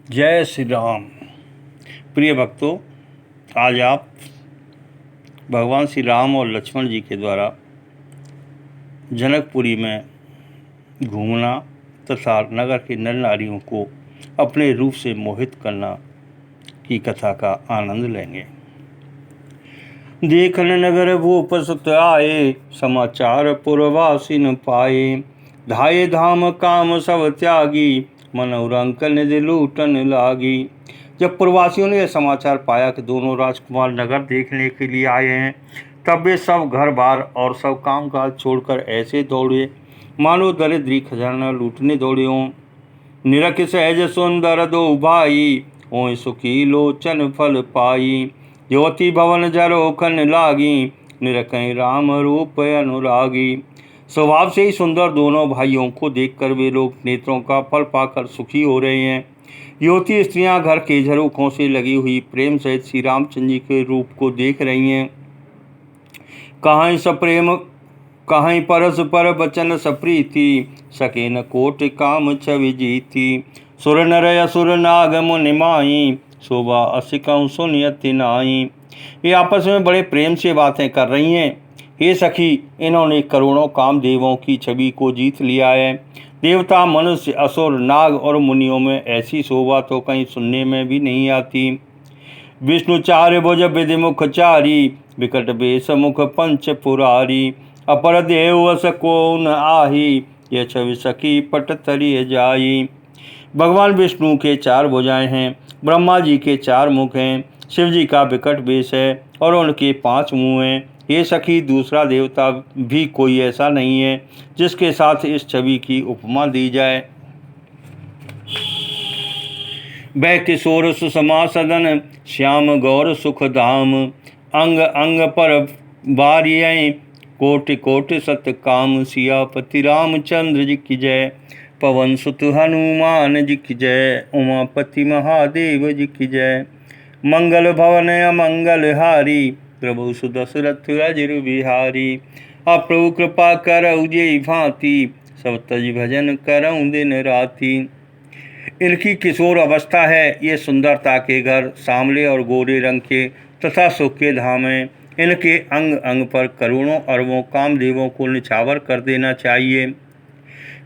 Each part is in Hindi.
जय श्री राम। प्रिय भक्तों, आज आप भगवान श्री राम और लक्ष्मण जी के द्वारा जनकपुरी में घूमना तथा नगर के नर नारियों को अपने रूप से मोहित करना की कथा का आनंद लेंगे। देखन नगर भूप सुत आए, समाचार पुरवासी न पाए। धाये धाम काम सब त्यागी, मनोरंक निधि लूटन लागी। जब प्रवासियों ने यह समाचार पाया कि दोनों राजकुमार नगर देखने के लिए आए हैं, तब वे सब घर बार और सब काम काज छोड़कर ऐसे दौड़े मानो दरिद्री खजाना लूटने दौड़े हों। निरख सहज सुंदर दो भाई, ओय सुखी लोचन फल पाई। ज्योति भवन जरोखन लागी, निरखै राम रूप अनुरागी। स्वभाव से ही सुंदर दोनों भाइयों को देखकर वे लोग नेत्रों का फल पाकर सुखी हो रहे हैं। युवती स्त्रियां घर के झरोखों से लगी हुई प्रेम सहित श्री रामचंद्र जी के रूप को देख रही हैं। कहाँ सप्रेम कहीं परस पर बचन सप्रीति, सके न कोट काम छवि जीती। सुर नर असुर नाग मुनि माई, शोभा असिकं सुनियति नाई। ये आपस में बड़े प्रेम से बातें कर रही हैं। हे सखी, इन्होंने करोड़ों कामदेवों की छवि को जीत लिया है। देवता, मनुष्य, असुर, नाग और मुनियों में ऐसी शोभा तो कहीं सुनने में भी नहीं आती। विष्णु चार भुज विधि मुख चारी, विकट बेस मुख पंच पुरारी। अपर देव अस को न आही, यह छवि सखी पट तरिय जाई। भगवान विष्णु के चार भुजाएं हैं, ब्रह्मा जी के चार मुख हैं, शिव जी का विकट बेस है और उनके 5 मुंह हैं। ये सखी, दूसरा देवता भी कोई ऐसा नहीं है जिसके साथ इस छवि की उपमा दी जाए। वह किशोर सुषमा सदन, श्याम गौर सुख धाम। अंग अंग पर बारियं, कोटि कोटि सत काम। सियापति रामचंद्र जी की जय, पवन सुत हनुमान जी की जय। उमापति महादेव जी की जय। मंगल भवन अमंगल हारी, प्रभु सुदशरथ अजिर बिहारी। अब प्रभु कृपा करऊ जेई भांति, सब तज भजन करऊँ दिन राति। इनकी किशोर अवस्था है। ये सुंदरता के घर, सांवले और गोरे रंग के तथा सुख के धाम हैं। इनके अंग अंग पर करोड़ों अरबों कामदेवों को निछावर कर देना चाहिए।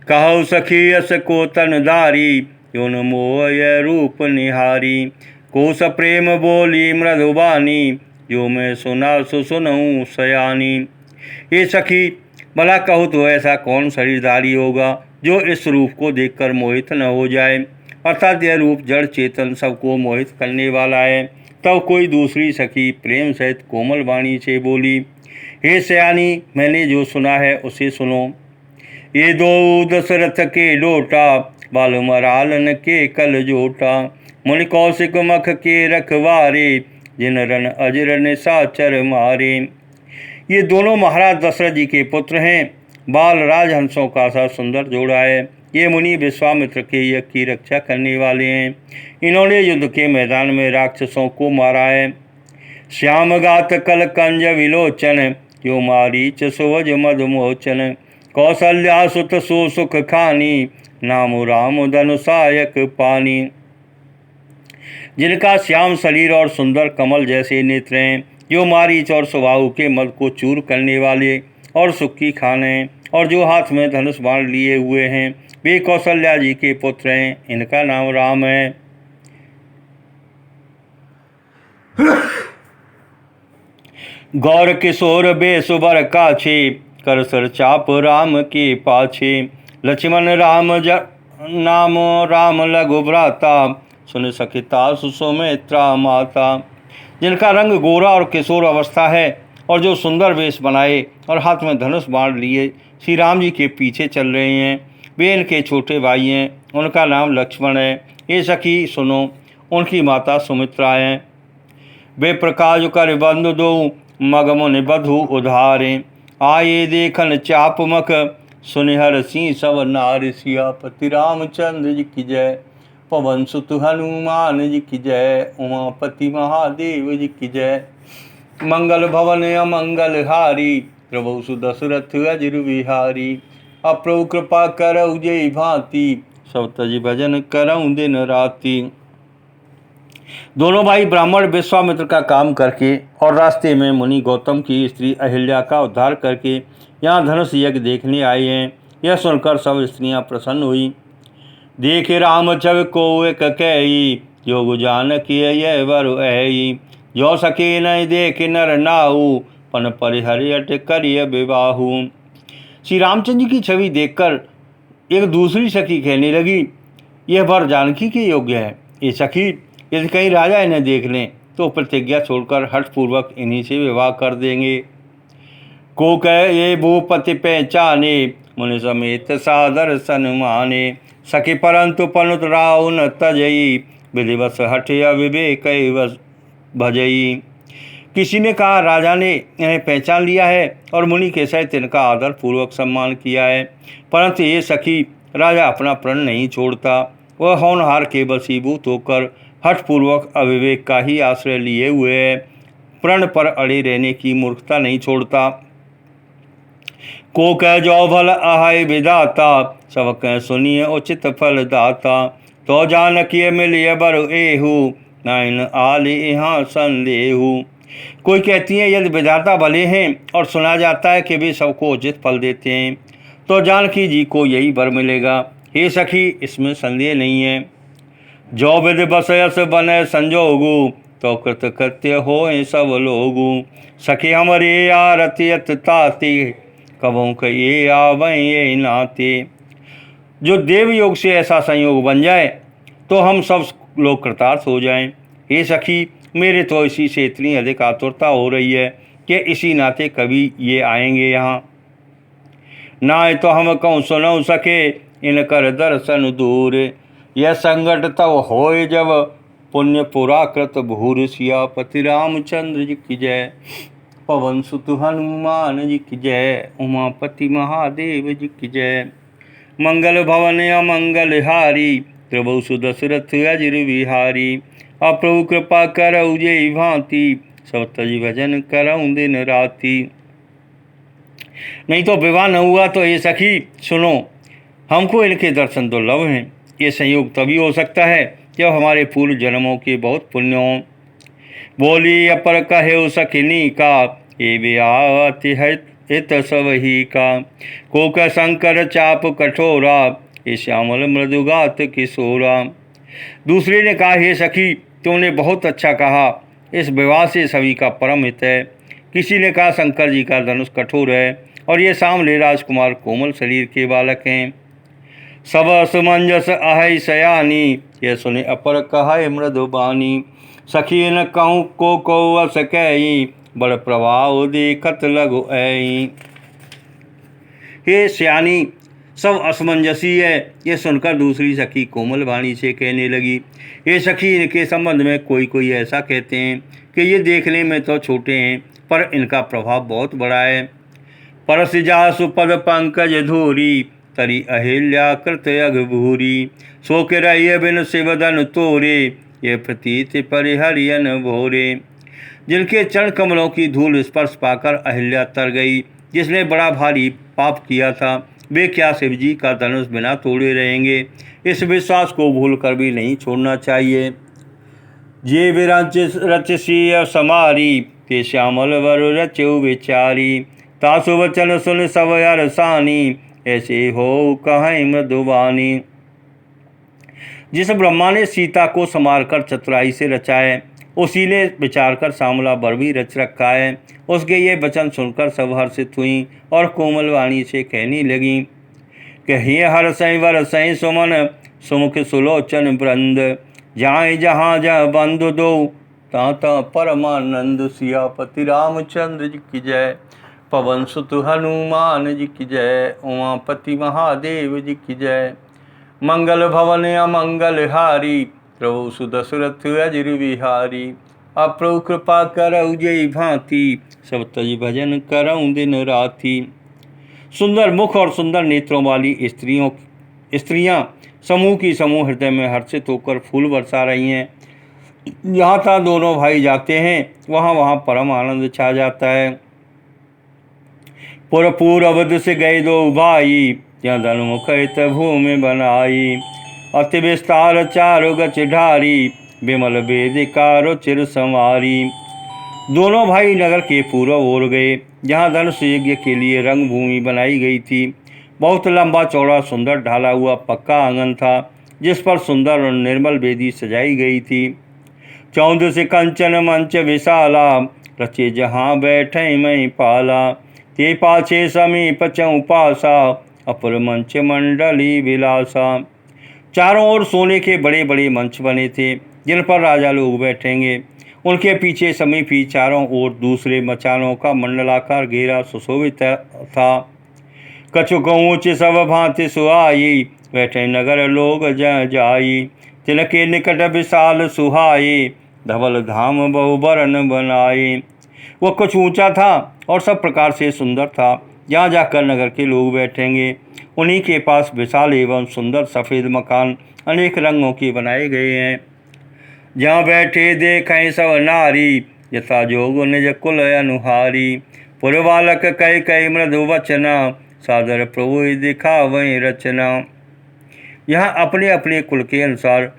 कहु सखी यस को तनधारी, योन मोय रूप निहारी। कोस प्रेम बोली मृदुबानी, जो मैं सुना सो सुनऊँ सयानी। ये सखी, भला कहूँ तो ऐसा कौन शरीरधारी होगा जो इस रूप को देखकर मोहित न हो जाए। अर्थात यह रूप जड़ चेतन सबको मोहित करने वाला है। तब कोई दूसरी सखी प्रेम सहित कोमल वाणी से बोली, हे सयानी, मैंने जो सुना है उसे सुनो। ये दो दशरथ के लोटा, बाल मरालन के कल जोटा। मुनि कौशिक मख के रखवारे, जिन रन अजर निशाचर मारे। ये दोनों महाराज दशरथ जी के पुत्र हैं। बाल राजहंसों का सा सुंदर जोड़ा है। ये मुनि विश्वामित्र के यज्ञ की रक्षा करने वाले हैं। इन्होंने युद्ध के मैदान में राक्षसों को मारा है। श्याम गात कल कंज विलोचन, यो मारीच सुवज मधुमोचन। कौशल्या सुत सो सुख खानी, नाम राम धनुषायक पानी। जिनका श्याम शरीर और सुंदर कमल जैसे नेत्र हैं, जो मारीच और सुबाहु के मद को चूर करने वाले और सुख की खान हैं, और जो हाथ में धनुष बाण लिए हुए हैं, वे कौशल्या जी के पुत्र हैं। इनका नाम राम है। गौर किशोर बेसुबर काछे, कर सर चाप राम के पाछे। लक्ष्मण राम नाम राम लघु भ्राता, सुन सखिता सुमित्रा माता। जिनका रंग गोरा और किशोर अवस्था है और जो सुंदर वेश बनाए और हाथ में धनुष बाण लिए श्री राम जी के पीछे चल रहे हैं, वे इनके छोटे भाई हैं। उनका नाम लक्ष्मण है। ये सखी सुनो, उनकी माता सुमित्रा हैं। वे प्रकाश कर बंधु दो, मगमुनि बधु उधारे। आये देखन चाप मख, सुनिहर सिंह सब नार। सियापति रामचंद्र जी की जय, पवन सुत हनुमान जी की जय। उमापति महादेव जी की जय। मंगल भवन अमंगल हारी, प्रभु सुदशरथ अजिर बिहारी। अप्रभु कृपा करऊ जेई भांति, सब तज भजन करऊँ दिन राति। दोनों भाई ब्राह्मण विश्वामित्र का काम करके और रास्ते में मुनि गौतम की स्त्री अहिल्या का उद्धार करके यहाँ धनुष यज्ञ देखने आए हैं। यह सुनकर सब स्त्रियां प्रसन्न हुई। देखे राम छवि को एक कही, जोग जानकी यह वर ऐई। जो सके नहीं देख नर नाहु, पन परिहरियट करिय विवाहु। श्री रामचंद्र की छवि देखकर एक दूसरी सखी कहने लगी, यह वर जानकी के योग्य है। ये सखी, यदि कहीं राजा इन्हें देख लें तो प्रतिज्ञा छोड़कर हठपूर्वक इन्हीं से विवाह कर देंगे। को कह ये भूपति पहचाने, मुनि समेत सादर सन्माने। सखी परंतु पनुत राव न तजई, विधिवश हठया विवेक भजई। किसी ने कहा, राजा ने इन्हें पहचान लिया है और मुनि के सहित इनका आदर पूर्वक सम्मान किया है, परंतु ये सखी राजा अपना प्रण नहीं छोड़ता। वह होनहार के वशीभूत होकर हठपूर्वक अविवेक का ही आश्रय लिए हुए है, प्रण पर अड़े रहने की मूर्खता नहीं छोड़ता। को कह जो भल आहाय विदाता, सब कह सुनिए उचित फल दाता। तो जानकी मिलिय बर एहू, नाइन आले यहाँ संदेहू। कोई कहती है, यदि विधाता भले हैं और सुना जाता है कि वे सबको उचित फल देते हैं, तो जानकी जी को यही वर मिलेगा। हे सखी, इसमें संदेह नहीं है। जो विधि बस यस बने संजोगु, तो कृत कृत्य हो सब लोगु। सखी हमरे आरतियत ताते, कबों के ये आवें ये नाते। जो देव योग से ऐसा संयोग बन जाए तो हम सब लोग कृतार्थ हो जाएं। हे सखी, मेरे तो इसी से इतनी अधिक आतुरता हो रही है कि इसी नाते कभी ये आएंगे यहाँ। ना तो हम कहूँ सुनो सके, इन कर दर्शन दूर। यह संकट तब होए जब, पुण्य पुराकृत भूर। सियापति रामचंद्र जी की जय, पवन सुत हनुमान जी की जय, उमापति महादेव जी की जय। मंगल भवन अमंगल हारी, प्रभु सुदशरथ अजिर विहारी। अप्रभु कृपा करऊ जय भांति, सब तज भजन करऊँ दिन राति। नहीं तो विवाह न हुआ तो ये सखी सुनो, हमको इनके दर्शन दुर्लभ हैं। ये संयोग तभी हो सकता है जब हमारे पूर्व जन्मों के बहुत पुण्य हों। बोली अपर कहे सखिनी का, ये ब्याति हित सब ही का। को कह शंकर चाप कठोरा, ये श्यामल मृदुगात किशोरा। दूसरे ने कहा, हे सखी, तुमने बहुत अच्छा कहा, इस विवाह से सभी का परम हित है। किसी ने कहा, शंकर जी का धनुष कठोर है और ये सामले राजकुमार कोमल शरीर के बालक हैं। सब असमंजस अहै सयानी, ये सुने अपर कहा मृदुबानी। सखी न कहूँ को अस कही, बड़ प्रभाव देखत लगो ऐई। हे सयानी, सब असमंजसी है। ये सुनकर दूसरी सखी कोमल वाणी से कहने लगी, ये सखी, इनके संबंध में कोई ऐसा कहते हैं कि ये देखने में तो छोटे हैं पर इनका प्रभाव बहुत बड़ा है। परस जासु पद पंकज धूरी, तरी अहिल्या कृत अघभूरी। सो के रहिए बिन शिवदन तोरे, ये प्रतीत परिहरियन भोरे। जिनके चरण कमलों की धूल स्पर्श पाकर अहिल्या तर गई, जिसने बड़ा भारी पाप किया था, वे क्या शिव जी का धनुष बिना तोड़े रहेंगे। इस विश्वास को भूलकर भी नहीं छोड़ना चाहिए। जे विरच रचसी समारी, ते श्यामल वर रचो विचारी। तासु वचन सुन सब अरसानी, ऐसे हो कहीं मधुबानी। जिस ब्रह्मा ने सीता को संवार कर चतुराई से रचा है, उसी ने विचार कर श्यामला वर भी रच रखा है। उसके ये वचन सुनकर सब हर्षित हुई और कोमल वाणी से कहने लगी, कहिए हर सई वर सई सुमन, सुमुख सुलोचन वृंद। जाए जहाँ जहाँ बंधु दो, ताता परमानंद। सियापति रामचंद्र जी की जय, पवन सुत हनुमान जी की जय, उमापति महादेव जी की जय। मंगल भवन अमंगल हारी, प्रभु सुदशरथ अजिर विहारी। अप्रभु कृपा करऊ जय भांति, सब तज भजन करऊँ दिन राति। सुंदर मुख और सुंदर नेत्रों वाली स्त्रियां समूह की समूह हृदय में हर्षित होकर फूल बरसा रही हैं। जहाँ तहाँ दोनों भाई जाते हैं, वहाँ वहाँ परम आनंद छा जाता है। पुरपूर अवध से गए दो भाई, ત્યાં ધનमुख हित भूमि बनाई। अति विस्तार चारु गच ढारी, विमल वेदिका चिर संवारी। दोनों भाई नगर के पूर्व ओर गए, जहाँ धनुष यज्ञ के लिए रंगभूमि बनाई गई थी। बहुत लंबा चौड़ा सुंदर ढाला हुआ पक्का आंगन था, जिस पर सुंदर और निर्मल वेदी सजाई गई थी। 14 से कंचन मंच विशाला, रचे जहाँ बैठे मैं पाला। ते पाछे समीप चौपासा, अपर मंच मंडली विलासा। चारों ओर सोने के बड़े बड़े मंच बने थे, जिन पर राजा लोग बैठेंगे। उनके पीछे समीप ही चारों ओर दूसरे मचानों का मंडलाकार घेरा सुशोभित था। कछुक ऊँच सब भांति सुहाई, बैठे नगर लोग जाई। तिनके निकट विशाल सुहाई, धवल धाम बहुबरन बनाए। वह कुछ ऊंचा था और सब प्रकार से सुंदर था। जहाँ जाकर नगर के लोग बैठेंगे, उन्हीं के पास विशाल एवं सुंदर सफ़ेद मकान अनेक रंगों के बनाए गए हैं। जहाँ बैठे देखें सब नारी, यथा जोग निज कुल अनुहारी। पुरबालक कई कई मृदु वचना, सादर प्रभु दिखावै रचना। यहाँ अपने अपने कुल के अनुसार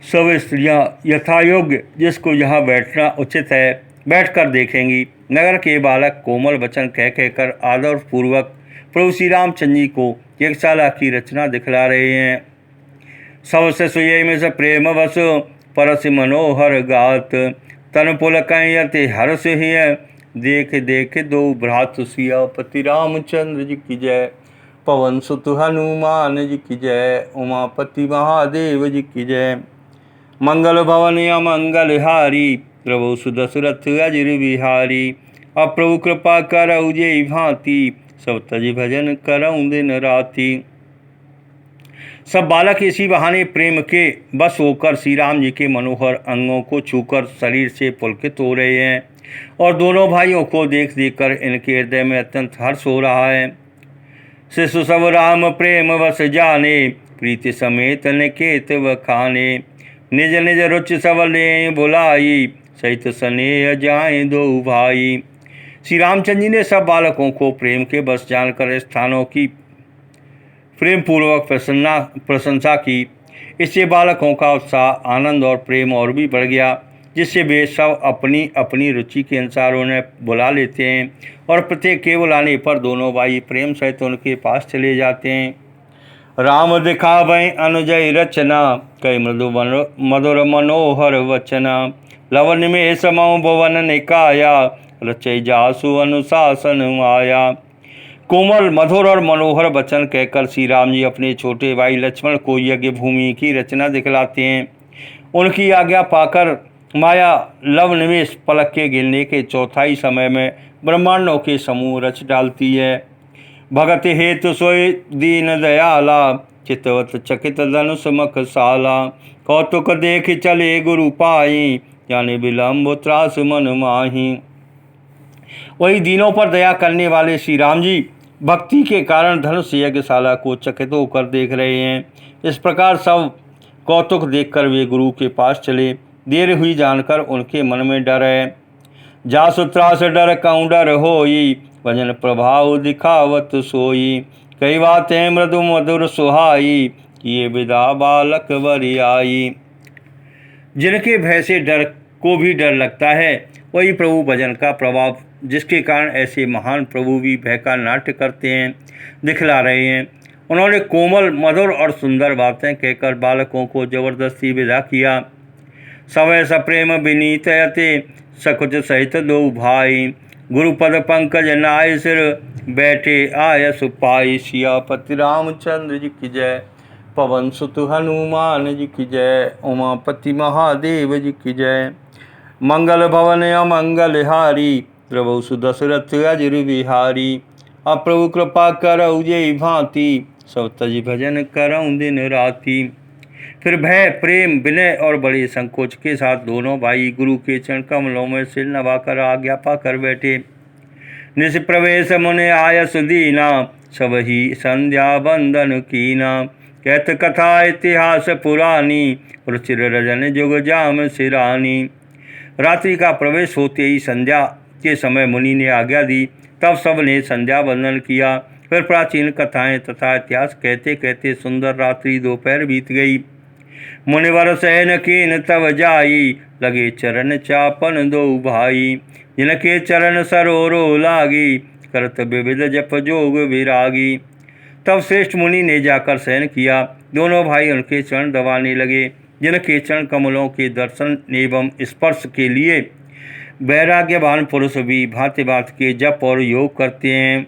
सब स्त्रियाँ यथायोग्य जिसको यहाँ बैठना उचित है बैठकर देखेंगी। नगर के बालक कोमल वचन कह कहकर आदर पूर्वक प्रभु श्री रामचंद्र जी को यज्ञशाला की रचना दिखला रहे हैं। सबसे सुये में से प्रेम बस, परस मनोहर गात। तन पुलकैं अति हर्ष हिय, देख देख दो भ्रात सियापति रामचंद्र जी की जय। पवन सुत हनुमान जी की जय, उमापति महादेव जी की जय। मंगल भवन अमंगल हारी, प्रभु सुदशरथ अजिर बिहारी। अब प्रभु कृपा करऊ जे भांति, सब तज भजन करऊँ दिन राति। सब बालक इसी बहाने प्रेम के बस होकर श्री राम जी के मनोहर अंगों को छूकर शरीर से पुलकित हो रहे हैं और दोनों भाइयों को देख देख कर इनके हृदय में अत्यंत हर्ष हो रहा है। शिशु सब राम प्रेम बस जाने, प्रीति समेत निकेत बखाने। निज निज रुचि सब ले बुलाई, सहित स्नेह जाए दो भाई। श्री रामचंद्र जी ने सब बालकों को प्रेम के बस जानकर स्थानों की प्रेम पूर्वक प्रशंसा की। इससे बालकों का उत्साह, आनंद और प्रेम और भी बढ़ गया, जिससे वे सब अपनी अपनी रुचि के अनुसार उन्हें बुला लेते हैं और प्रत्येक के बुलाने पर दोनों भाई प्रेम सहित उनके पास चले जाते हैं। राम दिखावै अनुजय रचना, कई मृदु मधुर मनोहर वचना। लवन में समौ भुवन निकाया, रचय जासु अनुशासन माया। कोमल मधुर और मनोहर वचन कहकर श्री राम जी अपने छोटे भाई लक्ष्मण को यज्ञ भूमि की रचना दिखलाते हैं। उनकी आज्ञा पाकर माया लव निमेष पलक के गिरने के चौथाई समय में ब्रह्मांडों के समूह रच डालती है। भगत हेतु सोई दीन दयाला, चितवत चकित धनुष मखसाला। कौतुक देख चले गुरु पाई, जाने विलम्ब त्रास मन माही। वही दीनों पर दया करने वाले श्री राम जी भक्ति के कारण धनुष यज्ञशाला को चकित होकर देख रहे हैं। इस प्रकार सब कौतुक देखकर वे गुरु के पास चले। देर हुई जानकर उनके मन में डर है। जासु त्रास डर कऊँ डर होई, भजन प्रभाव दिखावत सोई। कई बातें मृदु मधुर सुहाई, ये विदा बालक वरियाई। जिनके भय से डर को भी डर लगता है, वही प्रभु भजन का प्रभाव, जिसके कारण ऐसे महान प्रभु भी भय का नाट्य करते हैं, दिखला रहे हैं। उन्होंने कोमल मधुर और सुंदर बातें कहकर बालकों को जबरदस्ती विदा किया। सवै सप्रेम विनीत यते, सकुच सहित दो भाई। गुरुपद पंकज नाय सिर, बैठे आयस पाई। सियापति रामचंद्र जी की जय, पवन सुत हनुमान जी की जय, उमापति महादेव जी की जय। मंगल भवन अमंगल हारी, प्रभु सुदशरथ अजिर बिहारी। अब प्रभु कृपा करऊ जे भांति, सब तज भजन करऊँ दिन राति। फिर भय, प्रेम, विनय और बड़े संकोच के साथ दोनों भाई गुरु के चरण कमलों में सिर नवाकर आज्ञा पाकर बैठे। निस प्रवेश मुने आयस दीना, सब ही संध्या बंदन कीना। कहत कथा इतिहास पुरानी, रुचिर रजन जुग जाम सिरानी। रात्रि का प्रवेश होते ही संध्या के समय मुनि ने आज्ञा दी। तब सब ने संध्या बंदन किया। फिर प्राचीन कथाएं तथा इतिहास कहते कहते सुंदर रात्रि दोपहर बीत गई। मुनिवर सहन कीन तब जाई, लगे चरण चापन दो भाई। जिनके चरण सरोरो लागी, करत विविध जप जोग विरागी। तब श्रेष्ठ मुनि ने जाकर शयन किया। दोनों भाई उनके चरण दबाने लगे। जिनके चरण कमलों के दर्शन एवं स्पर्श के लिए वैराग्यवान पुरुष भी भांति भांति के जप और योग करते हैं।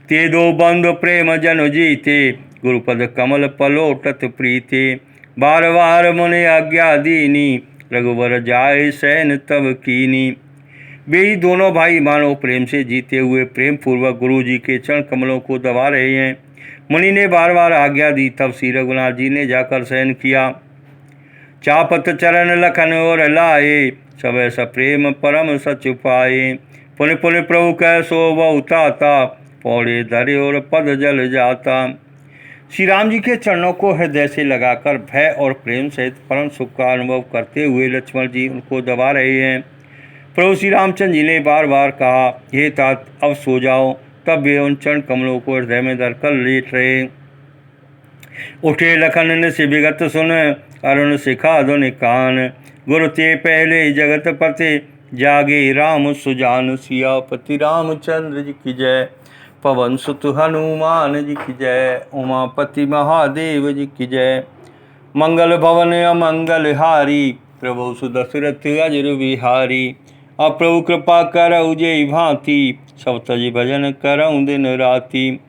ते दो बंधु प्रेम जन जीते, गुरुपद कमल पलोटत प्रीते। बार बार मुनि आज्ञा दीनी, रघुवर जाए शयन तब कीनी। वे ही दोनों भाई मानव प्रेम से जीते हुए प्रेम पूर्वक गुरु जी के चरण कमलों को दबा रहे हैं। मुनि ने बार बार आज्ञा दी, तब श्री रघुनाथ जी ने जाकर शयन किया। चापत चरण लखन और लाए, सब ऐसा प्रेम परम सच पाए। पुनि पुनि प्रभु कह सो बहुताता, पौड़े धरे और पद जल जाता। श्री राम जी के चरणों को हृदय से लगाकर भय और प्रेम सहित परम सुख का अनुभव करते हुए लक्ष्मण जी उनको दबा रहे हैं। प्रभु श्री रामचंद्र जी ने बार बार कहा, हे तात अब सो जाओ। तब वे उन चरण कमलों को हृदय में धरकर लेट रहे। उठे लखन ने से विगत सुन, अरुण शिखा धुन कान। गुरु ते पहले जगत पते, जागे राम सुजान। सियापति रामचंद्र जी की जय, पवन सुत हनुमान जी की जय, उमापति महादेव जी की जय। मंगल भवन अमंगल हारी, प्रभु सुदशरथ अजर बिहारी। अब प्रभु कृपा करऊ जय भांति, सब तज भजन करऊँ दिन राति।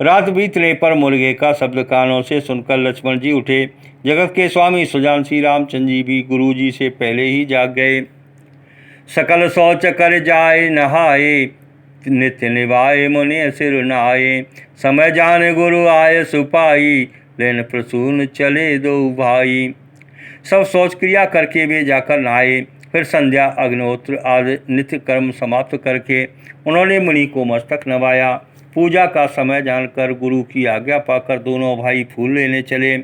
रात बीतने पर मुर्गे का शब्द कानों से सुनकर लक्ष्मण जी उठे। जगत के स्वामी सुजान श्री रामचंद्र जी भी गुरु जी से पहले ही जाग गए। सकल शौच कर जाए नहाए, नित्य निभाए मुनि सिर नहाए। समय जान गुरु आय सुपाई, लेन प्रसून चले दो भाई। सब शौच क्रिया करके वे जाकर नहाए। फिर संध्या अग्निहोत्र आदि नित्य कर्म समाप्त करके उन्होंने मुनि को मस्तक नवाया। पूजा का समय जानकर गुरु की आज्ञा पाकर दोनों भाई फूल लेने चले।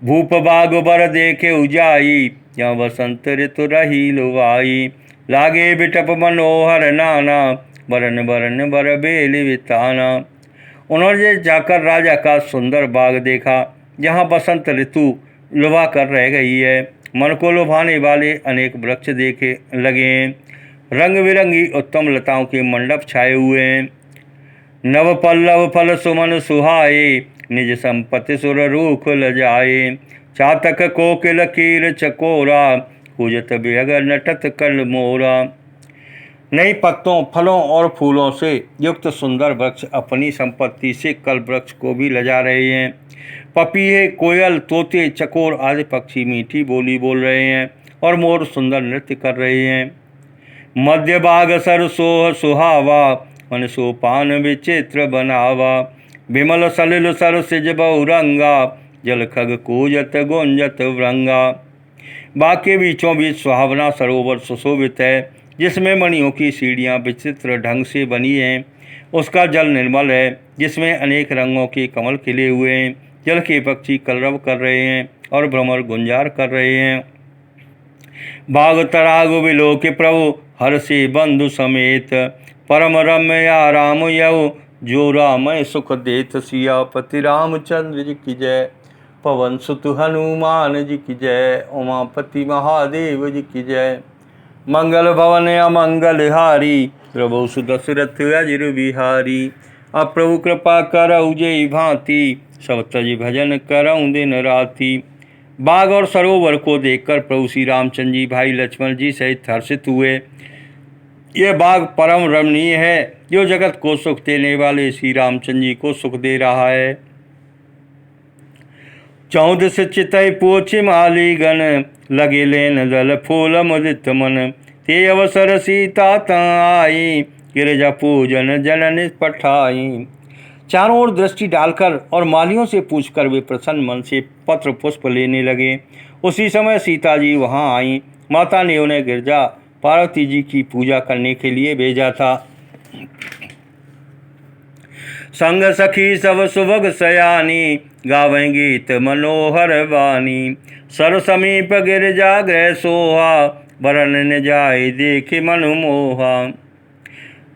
भूप बाग बर देखे उजाई, जहाँ बसंत ऋतु रही लुभाई। लागे बिटप मनोहर नाना, बरन बरन बर बेल बिताना। उन्होंने जाकर राजा का सुंदर बाग देखा, जहाँ बसंत ऋतु लुभा कर रह गई है। मन को लुभाने वाले अनेक वृक्ष देखे लगे हैं। रंग बिरंगी उत्तम लताओं के मंडप छाए हुए हैं। नव पल्लव फल सुमन सुहाए, निज संपत्ति सुर रूख लजाए। चातक कोकिल कीर चकोरा, पूजत बेअगर नटत कल मोरा। नई पत्तों फलों और फूलों से युक्त सुंदर वृक्ष अपनी संपत्ति से कल वृक्ष को भी लजा रहे हैं। पपीहे, कोयल, तोते, चकोर आदि पक्षी मीठी बोली बोल रहे हैं और मोर सुंदर नृत्य कर रहे हैं। मध्य बाग सर सोह सुहावा, मन सोपान विचित्र बनावा। विमल सलिल सर सिज बहुरंगा, जल खग कूजत गुंजत व्रंगा। बाग के बीचों बीच सुहावना सरोवर सुशोभित है, जिसमें मणियों की सीढ़ियाँ विचित्र ढंग से बनी हैं। उसका जल निर्मल है, जिसमें अनेक रंगों के कमल खिले हुए हैं। जल के पक्षी कलरव कर रहे हैं और भ्रमर गुंजार कर रहे हैं। बाग तराग बिलो के प्रभु, हर से बंधु समेत। परम रम्य आराम यऊ, जो रामय सुख देत। सियापति रामचंद्र जी की जय, पवन सुत हनुमान जी की जय, उमापति महादेव जी की जय। मंगल भवन अमंगल हारी, प्रभु सुदशरथ अजर बिहारी। अब प्रभु कृपा करऊ जय भांति, सब तज भजन करऊँ दिन राति। बाग और सरोवर को देखकर प्रभु श्री रामचंद्र जी भाई लक्ष्मण जी सहित हर्षित हुए। यह बाग परम रमणीय है, जो जगत को सुख देने वाले श्री रामचंद्र जी को सुख दे रहा है। 14 चितई पोछ माली गण, लगे लेन दल फूल मुदित मन। ते अवसर सीता आई, गिरजा पूजन जनन पठाई। चारों ओर दृष्टि डालकर और मालियों से पूछकर वे प्रसन्न मन से पत्र पुष्प लेने लगे। उसी समय सीता जी वहां आईं। माता ने उन्हें गिरजा पार्वती जी की पूजा करने के लिए भेजा था। संग सखी सब सुभग सयानी, गावें गीत मनोहर वाणी। सर समीप गिरजा गृह सोहा, बरन न जाए देखे मन मोहा।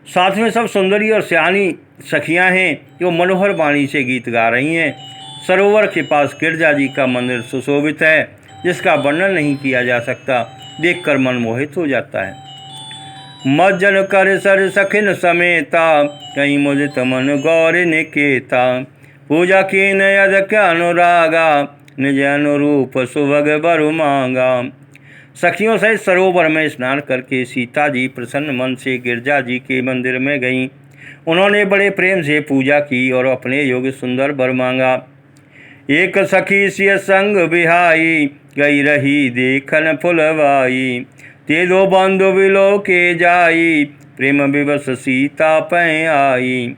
साथ में सब सुंदरी और सयानी सखियां हैं, जो मनोहर वाणी से गीत गा रही हैं। सरोवर के पास गिरजा जी का मंदिर सुशोभित है, जिसका वर्णन नहीं किया जा सकता, देखकर मन मोहित हो जाता है। मज्जन कर सर सखिन समेता, कहीं मुदित मन गौर निकेता। पूजा कीन यदक अनुरागा, निज अनुरूप सुभग बरु मांगा। सखियों सहित सरोवर में स्नान करके सीता जी प्रसन्न मन से गिरजा जी के मंदिर में गईं। उन्होंने बड़े प्रेम से पूजा की और अपने योग्य सुंदर वर मांगा। एक सखी सिय संग बिहाई, गई रही देखन फुलवाई। ते दो बंधु बिलो के जाई, प्रेम विवश सीता पै आई।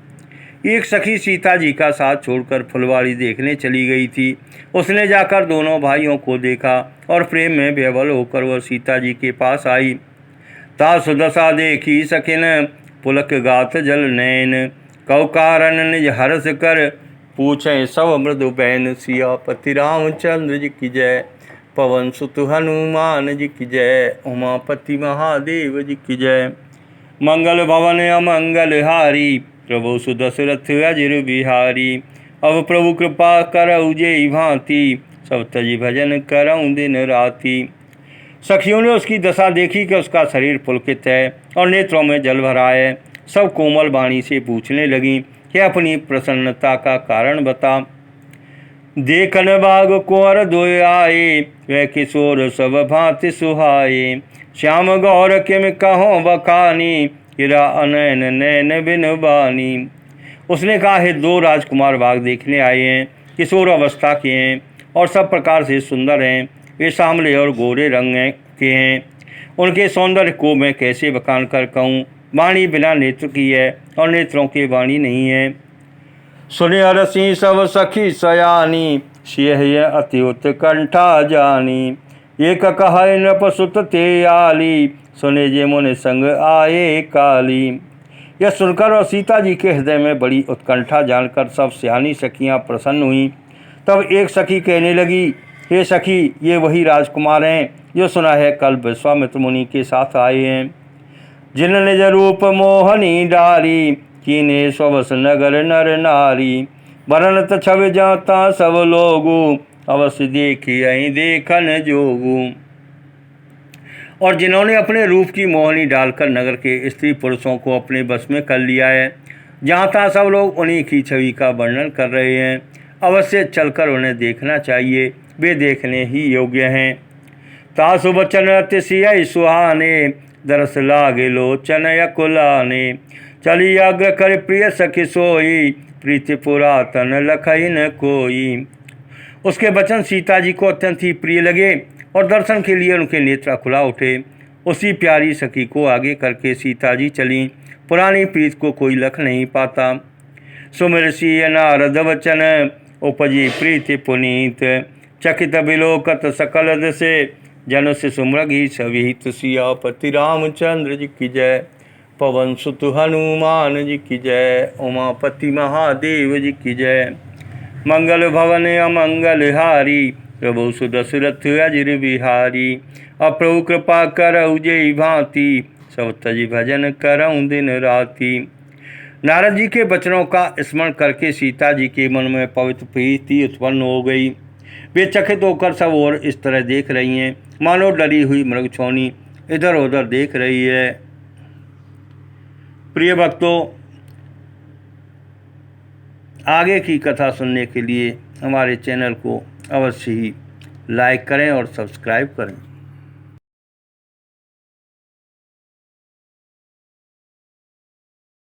एक सखी सीता जी का साथ छोड़कर फुलवाड़ी देखने चली गई थी। उसने जाकर दोनों भाइयों को देखा और प्रेम में विह्वल होकर वह सीता जी के पास आई। तासु दशा देखी सखिन, पुलक गात जल नैन। कौ कारण निज हर्ष कर, पूछे सब मृदु बैन। सियापति रामचंद्र जी की जय, पवन सुत हनुमान जी की जय, उमापति महादेव जी की जय। मंगल भवन अमंगल हारी, प्रभु सुदशरथ अजिर बिहारी। अब प्रभु कृपा करऊ जेई भांति, सब तजी भजन करऊँ दिन राति। सखियों ने उसकी दशा देखी कि उसका शरीर पुलकित है और नेत्रों में जल भरा है। सब कोमल वाणी से पूछने लगी कि अपनी प्रसन्नता का कारण बता। देखन बाग कुंवर दोय आए, वह किशोर सब भांति सुहाए। श्याम गौर किम कहो बखानी, हीरा अनैन नैन बिन बानी। उसने कहा, हे दो राजकुमार बाग देखने आए हैं, किशोर अवस्था के हैं और सब प्रकार से सुंदर हैं। वे सांवले और गोरे रंग के हैं। उनके सौंदर्य को मैं कैसे बखान कर कहूँ। वाणी बिना नेत्र की है और नेत्रों की वाणी नहीं है। सुने अरसी सब सखी सयानी, सिय अति उत्कंठा जानी। एक कहे नृप सुत ते आली, सुने जे मुनि संग आए काली। यह सुनकर और सीता जी के हृदय में बड़ी उत्कंठा जानकर सब सियानी सखियाँ प्रसन्न हुईं। तब एक सखी कहने लगी, हे सखी, ये वही राजकुमार हैं जो सुना है कल विश्वामित्र मुनि के साथ आए हैं। जिन निज रूप मोहनी डारी, कीने स्वस नगर नर नारी। बरनत छव जाता सब लोगु, अवश्य देखी अहीं देखन जोगु। और जिन्होंने अपने रूप की मोहनी डालकर नगर के स्त्री पुरुषों को अपने बस में कर लिया है, जहाँ तहाँ सब लोग उन्हीं की छवि का वर्णन कर रहे हैं। अवश्य चलकर उन्हें देखना चाहिए, वे देखने ही योग्य हैं। तासु बचन अतिशय सुहाने, दरस लागे लोचन अकुलाने। चली अग्र कर प्रिय सखी सोई, प्रीति पुरातन लखई न कोई। उसके वचन सीता जी को अत्यंत ही प्रिय लगे और दर्शन के लिए उनके नेत्र खुला उठे। उसी प्यारी सखी को आगे करके सीता जी चलीं। पुरानी प्रीत को कोई लख नहीं पाता। सुमिर सिय नारद वचन, उपजी प्रीति पुनीत। चकित बिलोकत सकल दसे, जन से सुमरगी सविहित। सियापति रामचंद्र जी की जय, पवन सुत हनुमान जी की जय, उमापति महादेव जी की जय। मंगल भवन अमंगल हारी, प्रभु सुदशरथ अजिर बिहारी। अब प्रभु कृपा करऊ जेई भांति, सब तजी भजन करऊँ दिन राति। नारद जी के वचनों का स्मरण करके सीता जी के मन में पवित्र प्रीति उत्पन्न हो गई। वे चकित होकर सब ओर इस तरह देख रही हैं, मानो डरी हुई मृगछौनी इधर उधर देख रही है। प्रिय भक्तों, आगे की कथा सुनने के लिए हमारे चैनल को अवश्य ही लाइक करें और सब्सक्राइब करें।